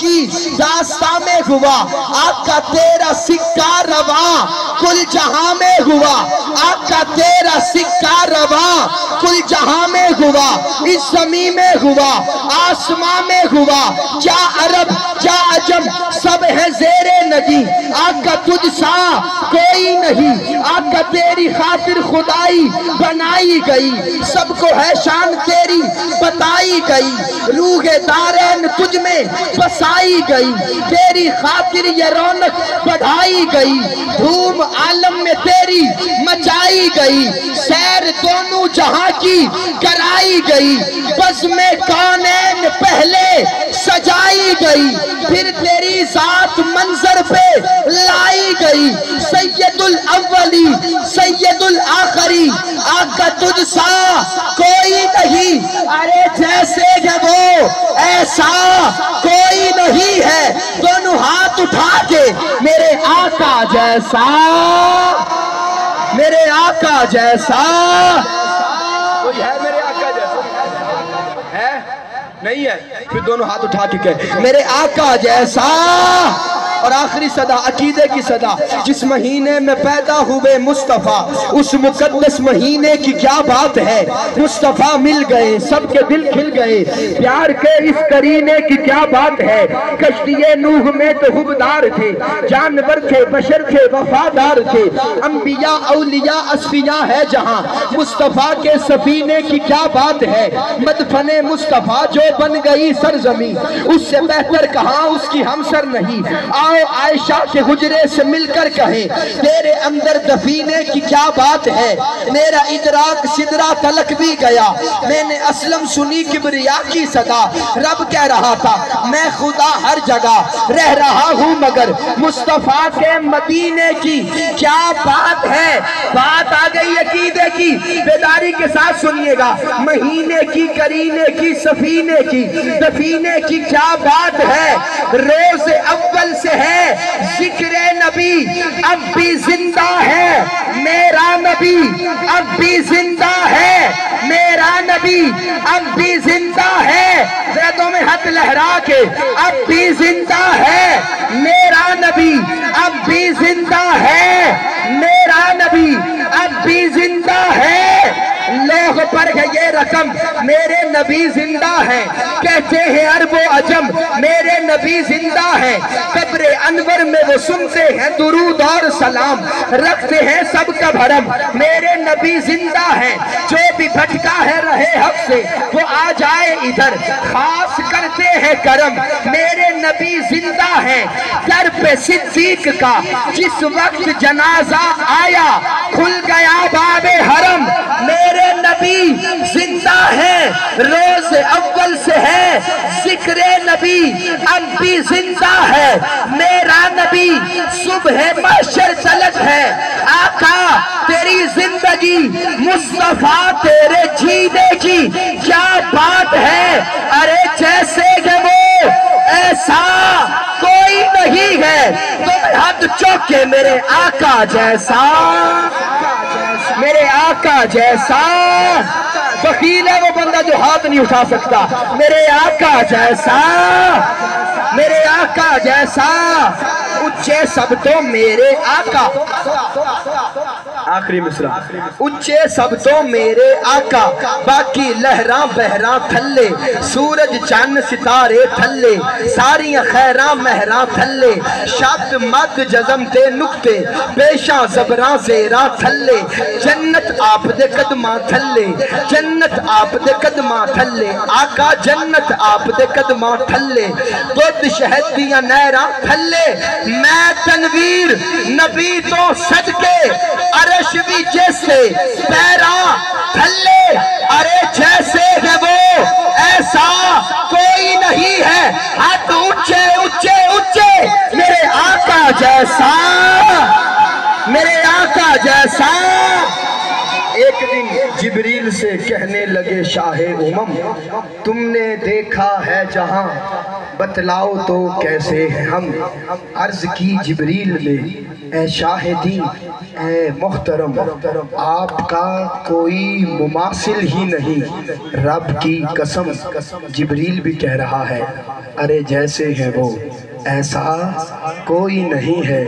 کی داستان میں ہوا، آقا تیرا سکہ رواں کل جہاں میں ہوا، آقا تیرا سکہ رواں کل جہاں میں ہوا، اس زمین میں ہوا، آسمان میں ہوا، کیا عرب کیا عجم سب ہے زیر نگی، آقا تجھ سا کوئی نہیں، آقا تیری خاطر خدائی بنائی گئی، سب کو ہے شان تیری بتائی گئی، روح دارین تجھ میں بسائی گئی، تیری خاطر یہ رونق بڑھائی گئی، دھوم عالم میں تیری مچائی گئی، سیر دونوں جہاں کی کرائی گئی، بزم کونین پہلے سجائی گئی، پھر تیری ذات منظر پہ لائی گئی، سید الاولی سید الآخری، آقا تجھ سا کوئی نہیں، ارے جیسے کہ وہ ایسا کوئی نہیں ہے، دونوں ہاتھ اٹھا کے میرے آقا جیسا، میرے آقا جیسا کوئی ہے، میرے آقا جیسا ہے نہیں ہے، پھر دونوں ہاتھ اٹھا کے کہے میرے آقا جیسا۔ اور آخری صدا عقیدے کی صدا، جس مہینے میں پیدا ہوئے مصطفیٰ، اس مقدس مہینے کی کیا بات ہے، مصطفیٰ مل گئے سب کے دل کھل گئے، پیار کے اس کرینے کی کیا بات ہے، کشتی نوح میں تو حبدار تھے، جانور تھے بشر تھے وفادار تھے، انبیاء اولیاء اصفیاء ہے جہاں، مصطفیٰ کے سفینے کی کیا بات ہے، مدفن مصطفیٰ جو بن گئی سرزمین، اس سے بہتر کہاں اس کی ہمسر نہیں، آؤ عائشہ کے حجرے سے مل کر کہیں تیرے اندر دفینے کی کیا بات ہے، میرا ادراک صدرہ تلک بھی گیا، میں نے اسلم سنی کبریا کی صدا، رب کہہ رہا تھا میں خدا ہر جگہ رہ رہا ہوں مگر مصطفیٰ کے مدینے کی کیا بات ہے، بات آ گئی عقیدے کی، بیداری کے ساتھ سنیے گا، مہینے کی کرینے کی سفینے کی دفینے کی کیا بات ہے، روز اول سے ہے ذکر نبی اب بھی زندہ ہے، میرا نبی اب بھی زندہ ہے، میرا نبی اب بھی زندہ ہے، زیدوں میں ہاتھ لہرا کے اب بھی زندہ ہے، میرا نبی اب بھی زندہ ہے، میرا نبی اب بھی زندہ ہے، لوگ پر ہے یہ رقم میرے نبی زندہ ہیں، کہتے ہیں عرب و عجم میرے نبی زندہ ہیں، قبر انور میں وہ سنتے ہیں درود اور سلام، رکھتے ہیں سب کا بھرم میرے نبی زندہ ہیں، جو بھی بھٹکا ہے رہے حق سے وہ آ جائے ادھر، خاص کرتے ہیں کرم میرے نبی زندہ ہیں، در پہ صدیق کا جس وقت جنازہ آیا کھل گیا باب حرم، میرے نبی زندہ ہے، روز اول سے ہے ذکر نبی اب بھی زندہ ہے، میرا نبی صبح محشر تلک ہے، آقا تیری زندگی مصطفیٰ تیرے جینے کی کیا بات ہے، ارے جیسے کہ وہ ایسا کوئی نہیں ہے، تم ہاتھ چوکے میرے آقا جیسا، میرے آقا جیسا، بخیل ہے وہ بندہ جو ہاتھ نہیں اٹھا سکتا، میرے آقا جیسا، میرے آقا جیسا، اچھے سب تو میرے آقا، آخری مصرع، اچھے سب تو میرے آقا، باقی لہراں بہراں تھلے، سورج چاند ستارے تھلے، ساریاں خیراں مہراں تھلے، شاد مد جزم تے نکتے، پیشاں زبراں زیراں تھلے، جنت آپ دے قدماں تھلے، جنت آپ دے قدماں تھلے، آقا جنت آپ دے قدماں تھلے، دودھ شہد دیاں نہراں تھلے، میں تنویر نبی تو صدقے عرش بھی جیسے پیراں تھلے، ارے جیسے ہے وہ ایسا کوئی نہیں ہے، ہاتھ اونچے اونچے اونچے میرے آقا جیسا، میرے آقا جیسا، ایک دن جبریل سے کہنے لگے شاہ امم تم نے دیکھا ہے جہاں بتلاؤ تو کیسے ہیں ہم. عرض کی جبریل نے اے شاہ دین اے محترم آپ کا کوئی مماثل ہی نہیں رب کی قسم. جبریل بھی کہہ رہا ہے ارے جیسے ہے وہ ایسا کوئی نہیں ہے.